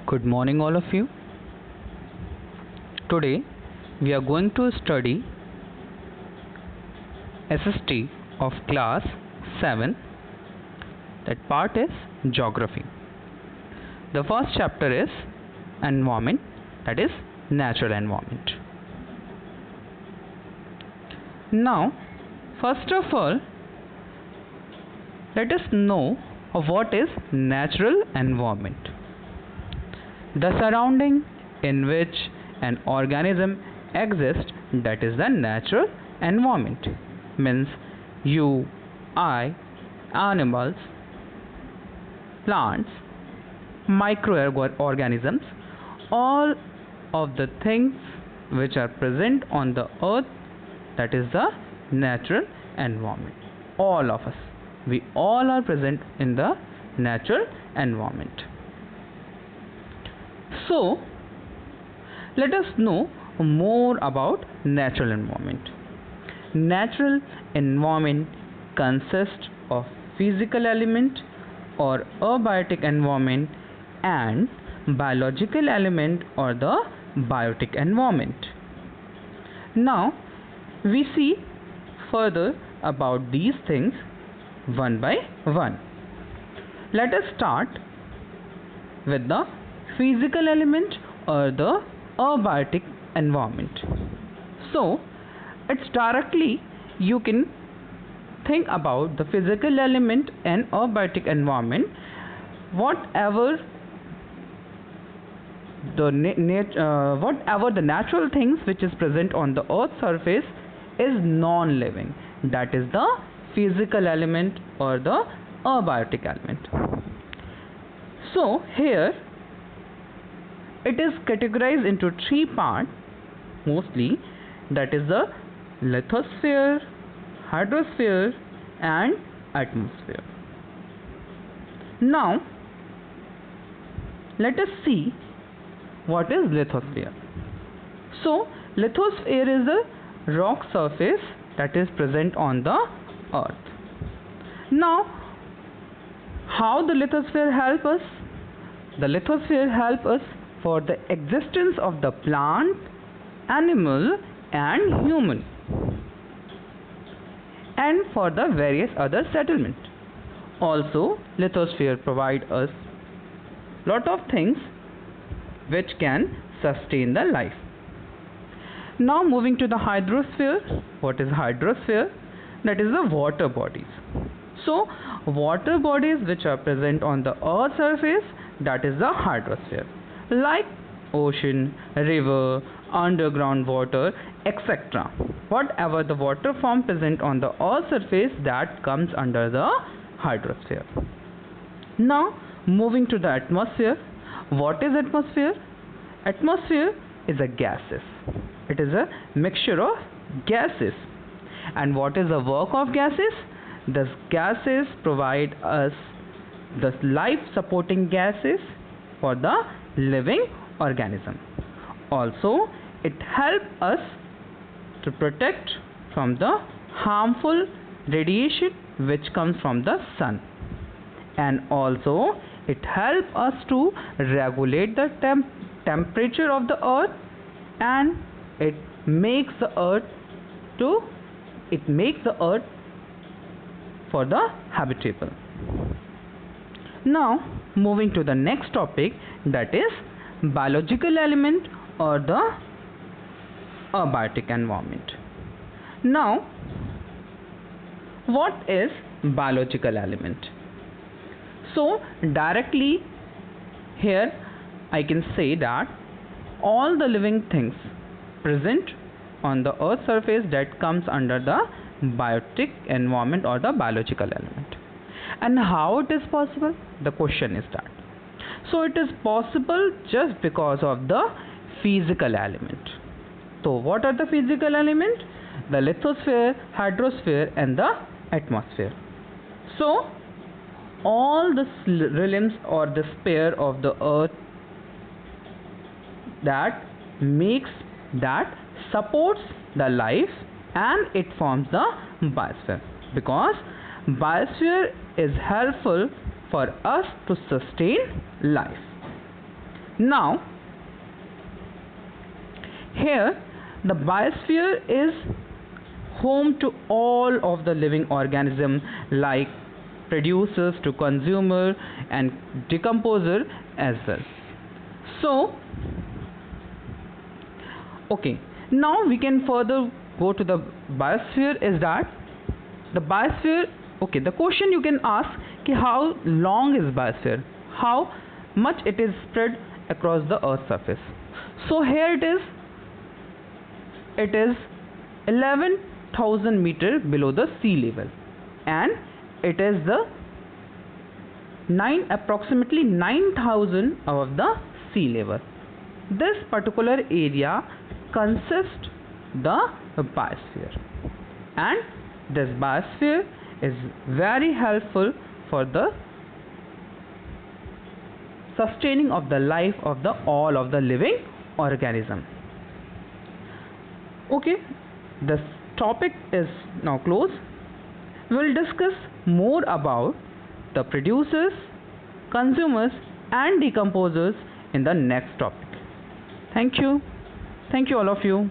Good morning, all of you. Today we are going to study SST of class 7. That part is geography. The first chapter is environment, that is natural environment. Now, first of all, let us know what is natural environment. The surrounding in which an organism exists, that is the natural environment. Means you, I, animals, plants, microorganisms, all of the things which are present on the earth, that is the natural environment. All of us, we all are present in the natural environment. So, let us know more about natural environment. Natural environment consists of physical element or abiotic environment and biological element or the biotic environment. Now, we see further about these things one by one. Let us start with the physical element or the abiotic environment. So, it's directly you can think about the physical element and abiotic environment. Whatever the natural things which is present on the earth surface is non-living, that is the physical element or the abiotic element. So here it is categorized into three parts mostly, that is the lithosphere, hydrosphere and atmosphere. Now let us see what is lithosphere. So lithosphere is a rock surface that is present on the earth. Now how the lithosphere help us? The lithosphere help us for the existence of the plant, animal and human, and for the various other settlement. Also, lithosphere provide us lot of things which can sustain the life. Now moving to the hydrosphere. What is hydrosphere? That is the water bodies. So water bodies which are present on the earth surface, that is the hydrosphere, like ocean, river, underground water, etc. Whatever the water form present on the earth surface, that comes under the hydrosphere. Now moving to the atmosphere. What is atmosphere? Atmosphere is a gases. It is a mixture of gases. And what is the work of gases? These gases provide us the life supporting gases for the living organism. Also, it helps us to protect from the harmful radiation which comes from the sun. And also, it helps us to regulate the temperature of the earth, and it makes the earth for the habitable. Now moving to the next topic, that is biological element or the abiotic environment. Now what is biological element? So directly here I can say that all the living things present on the earth surface, that comes under the biotic environment or the biological element. And how it is possible? The question is that. So it is possible just because of the physical element. So what are the physical element? The lithosphere, hydrosphere and the atmosphere. So all the realms or the sphere of the earth that supports the life, and it forms the biosphere, because biosphere is helpful for us to sustain life. Now, here the biosphere is home to all of the living organisms, like producers to consumer and decomposer as well. So, okay, now we can further go to the biosphere. Is that the biosphere? Okay, the question you can ask कि how long is biosphere? How much it is spread across the earth's surface? So here it is. It is 11,000 meter below the sea level, and it is the approximately 9,000 above the sea level. This particular area consists the biosphere, and this biosphere is very helpful for the sustaining of the life of the all of the living organism. Okay, this topic is now closed. We will discuss more about the producers, consumers and decomposers in the next topic. Thank you. Thank you all of you.